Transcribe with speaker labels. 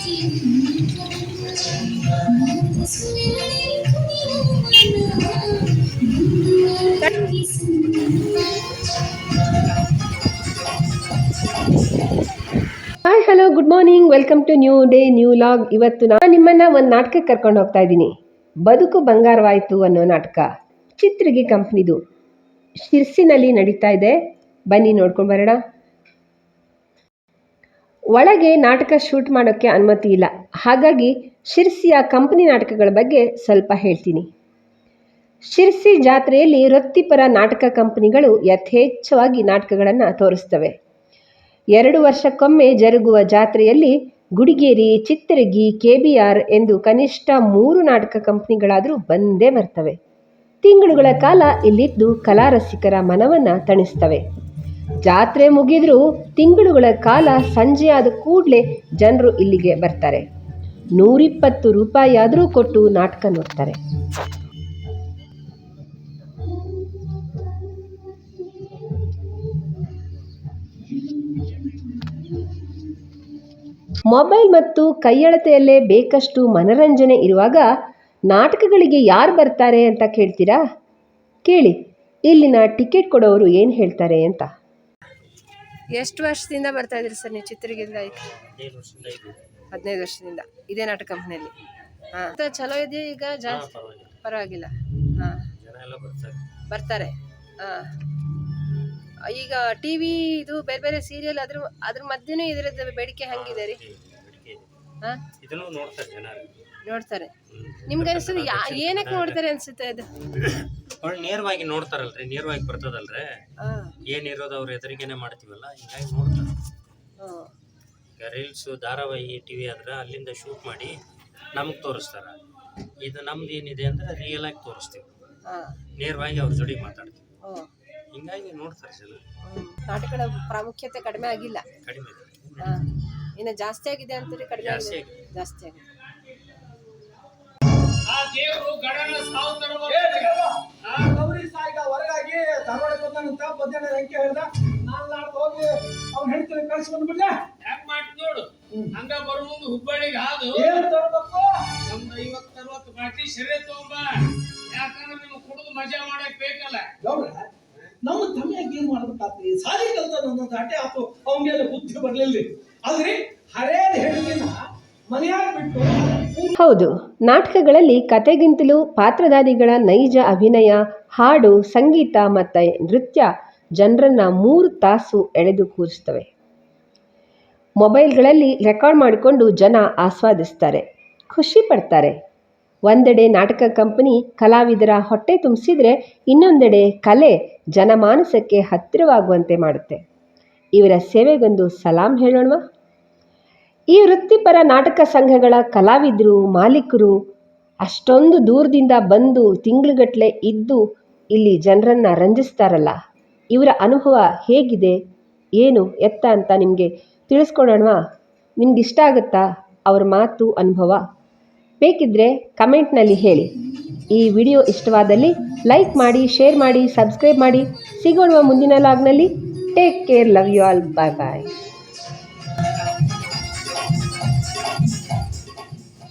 Speaker 1: Hi hello good morning, welcome to new day new log. ಇವತ್ತು ನಾನು ನಿಮ್ಮನ್ನು ಒಂದು ನಾಟಕಕ್ಕೆ ಕರ್ಕೊಂಡು ಹೋಗ್ತಾ ಇದ್ದೀನಿ. ಬದುಕು ಬಂಗಾರವಾಯಿತು ಅನ್ನೋ ನಾಟಕ. ಚಿತ್ರಗಿ ಕಂಪ್ನಿದು ಶಿರ್ಸಿನಲ್ಲಿ ನಡೀತಾ ಇದೆ. ಬನ್ನಿ ನೋಡ್ಕೊಂಡು ಬರೋಣ. ಒಳಗೆ ನಾಟಕ ಶೂಟ್ ಮಾಡೋಕ್ಕೆ ಅನುಮತಿ ಇಲ್ಲ, ಹಾಗಾಗಿ ಶಿರ್ಸಿಯ ಕಂಪನಿ ನಾಟಕಗಳ ಬಗ್ಗೆ ಸ್ವಲ್ಪ ಹೇಳ್ತೀನಿ. ಶಿರ್ಸಿ ಜಾತ್ರೆಯಲ್ಲಿ ವೃತ್ತಿಪರ ನಾಟಕ ಕಂಪನಿಗಳು ಯಥೇಚ್ಛವಾಗಿ ನಾಟಕಗಳನ್ನು ತೋರಿಸ್ತವೆ. 2 ವರ್ಷಕ್ಕೊಮ್ಮೆ ಜರುಗುವ ಜಾತ್ರೆಯಲ್ಲಿ ಗುಡಿಗೇರಿ, ಚಿತ್ತರಗಿ, KBR ಎಂದು ಕನಿಷ್ಠ 3 ನಾಟಕ ಕಂಪನಿಗಳಾದರೂ ಬಂದೇ ಬರ್ತವೆ. ತಿಂಗಳುಗಳ ಕಾಲ ಇಲ್ಲಿದ್ದು ಕಲಾರಸಿಕರ ಮನವನ್ನು ತಣಿಸ್ತವೆ. ಜಾತ್ರೆ ಮುಗಿದ್ರೂ ತಿಂಗಳುಗಳ ಕಾಲ ಸಂಜೆಯಾದ ಕೂಡಲೇ ಜನರು ಇಲ್ಲಿಗೆ ಬರ್ತಾರೆ. 120 ರೂಪಾಯಿ ಆದರೂ ಕೊಟ್ಟು ನಾಟಕ ನೋಡ್ತಾರೆ. ಮೊಬೈಲ್ ಮತ್ತು ಕೈಯಳತೆಯಲ್ಲೇ ಬೇಕಷ್ಟು ಮನರಂಜನೆ ಇರುವಾಗ ನಾಟಕಗಳಿಗೆ ಯಾರು ಬರ್ತಾರೆ ಅಂತ ಕೇಳ್ತೀರಾ? ಕೇಳಿ, ಇಲ್ಲಿನ ಟಿಕೆಟ್ ಕೊಡೋರು ಏನು ಹೇಳ್ತಾರೆ ಅಂತ. ಎಷ್ಟು ವರ್ಷದಿಂದ ಬರ್ತಾ ಇದ್ರಿ ಸರ್ ನೀವು ಚಿತ್ರಗಿಂದ? 15 ವರ್ಷದಿಂದ ಇದೇ ನಾಟಕ ಕಂಪ್ನಿಯಲ್ಲಿ. ಹಾಂ, ಚಲೋ ಇದೆಯಾ ಈಗ? ಜಾಸ್ತಿ ಪರವಾಗಿಲ್ಲ. ಹಾಂ, ಬರ್ತಾರೆ. ಹಾಂ, ಈಗ ಟಿವಿ ಇದು ಬೇರೆ ಬೇರೆ ಸೀರಿಯಲ್ ಅದ್ರ ಮಧ್ಯೆನೂ ಇದರದ್ದು ಬೇಡಿಕೆ ಹೆಂಗಿದೆ ರೀ? ನೋಡ್ತಾರೆ. ನಿಮ್ಗೆ ಅನಿಸ್ತದೆ ಏನಕ್ಕೆ ನೋಡ್ತಾರೆ ಅನ್ಸುತ್ತೆ? ಅದು
Speaker 2: ನೇರವಾಗಿ ನೋಡ್ತಾರಲ್ರಿ, ನೇರವಾಗಿ ಬರ್ತದಲ್ರಿ. ಏನಿರೋದು ಅವ್ರ ಎದುರಿಗೇನೆ ಮಾಡ್ತೀವಲ್ಲ, ಹಿಂಗಾಗಿ ನೋಡ್ತಾರೆ. ಈಗ ರೀಲ್ಸ್, ಧಾರಾವಾಹಿ, ಟಿವಿ ಆದ್ರೆ ಅಲ್ಲಿಂದ ಶೂಟ್ ಮಾಡಿ ನಮ್ಗೆ ತೋರಿಸ್ತಾರ. ಇದು ನಮ್ದು ಏನಿದೆ ಅಂದ್ರೆ ರಿಯಲ್ ಆಗಿ ತೋರಿಸ್ತೀವಿ, ನೇರವಾಗಿ ಅವ್ರ ಜೋಡಿ ಮಾತಾಡ್ತೀವಿ. ಹಿಂಗಾಗಿ ನೋಡ್ತಾರೆ ಜನ.
Speaker 1: ನಾಟಕಗಳ ಪ್ರಾಮುಖ್ಯತೆ ಕಡಿಮೆ ಆಗಿಲ್ಲ,
Speaker 2: ಕಡಿಮೆ
Speaker 1: ಇನ್ನು ಜಾಸ್ತಿ ಆಗಿದೆ ಅಂತೀರಿ? ಕಡಿಮೆ ಜಾಸ್ತಿ ಆಗಿದೆ.
Speaker 3: ಹೊರಗಾಗಿ ಧಾರವಾಡ ಬಂದಂತ ಮಧ್ಯಾಹ್ನ ಅಂಕೆ ಹೇಳ್ದ. ನಾನು ನಾಳೆ ಹೋಗಿ ಅವ್ನು ಹೇಳ್ತೀನಿ, ಕಳ್ಸಿ ಬಂದ್ಬಿಡ್ಲೆ.
Speaker 4: ಯಾಕೆ ಮಾಡಿ ನೋಡು, ಹಂಗ ಬರೋ ಮುಂದೆ ಹುಬ್ಬಳ್ಳಿಗೆ ಹಾದು
Speaker 3: ಏನ್ ತರಬೇಕು?
Speaker 4: ನಮ್ದು 50-60 ಬಾಟಿ ಸರಿ ತಗೊಂಬ. ಯಾಕಂದ್ರೆ ನಿಮ್ಗೆ ಕುಡಿದು ಮಜಾ ಮಾಡಕ್ ಬೇಕಲ್ಲ.
Speaker 3: ಗೌಡ್ರ, ನಮ್ಮ ತಮ್ಮಿಯಾಗ ಏನ್ ಮಾಡ್ಬೇಕಾಗ್ತದೆ? ಸಾಲಿ ಕಲ್ತಾನ ಅನ್ನೋದು ಅಟೆ ಆತು, ಅವಂಗೆಲ್ಲ ಬುದ್ಧಿ ಬರ್ಲಿಲ್ಲ. ಆದ್ರೆ ಹರೇದ್ ಹೇಳಿನ ಮನೆಯಾಗ ಬಿಟ್ಟು.
Speaker 1: ಹೌದು, ನಾಟಕಗಳಲ್ಲಿ ಕತೆಗಿಂತಲೂ ಪಾತ್ರಧಾರಿಗಳ ನೈಜ ಅಭಿನಯ, ಹಾಡು, ಸಂಗೀತ ಮತ್ತು ನೃತ್ಯ ಜನರನ್ನು 3 ತಾಸು ಎಳೆದು ಕೂರಿಸ್ತವೆ. ಮೊಬೈಲ್ಗಳಲ್ಲಿ ರೆಕಾರ್ಡ್ ಮಾಡಿಕೊಂಡು ಜನ ಆಸ್ವಾದಿಸ್ತಾರೆ, ಖುಷಿ ಪಡ್ತಾರೆ. ಒಂದೆಡೆ ನಾಟಕ ಕಂಪನಿ ಕಲಾವಿದರ ಹೊಟ್ಟೆ ತುಂಬಿಸಿದ್ರೆ, ಇನ್ನೊಂದೆಡೆ ಕಲೆ ಜನಮಾನಸಕ್ಕೆ ಹತ್ತಿರವಾಗುವಂತೆ ಮಾಡುತ್ತೆ. ಇವರ ಸೇವೆಗೊಂದು ಸಲಾಂ ಹೇಳೋಣವಾ? ಈ ವೃತ್ತಿಪರ ನಾಟಕ ಸಂಘಗಳ ಕಲಾವಿದರು, ಮಾಲೀಕರು ಅಷ್ಟೊಂದು ದೂರದಿಂದ ಬಂದು ತಿಂಗಳುಗಟ್ಟಲೆ ಇದ್ದು ಇಲ್ಲಿ ಜನರನ್ನು ರಂಜಿಸ್ತಾರಲ್ಲ, ಇವರ ಅನುಭವ ಹೇಗಿದೆ, ಏನು ಎತ್ತ ಅಂತ ನಿಮಗೆ ತಿಳಿಸ್ಕೊಡೋಣವಾ? ನಿಮ್ಗೆ ಇಷ್ಟ ಆಗುತ್ತಾ ಅವ್ರ ಮಾತು, ಅನುಭವ? ಬೇಕಿದ್ದರೆ ಕಮೆಂಟ್ನಲ್ಲಿ ಹೇಳಿ. ಈ ವಿಡಿಯೋ ಇಷ್ಟವಾದಲ್ಲಿ ಲೈಕ್ ಮಾಡಿ, ಶೇರ್ ಮಾಡಿ, ಸಬ್ಸ್ಕ್ರೈಬ್ ಮಾಡಿ. ಸಿಗೋಣ ಮುಂದಿನ ಲಾಗ್ನಲ್ಲಿ. Take care, love you all, bye bye.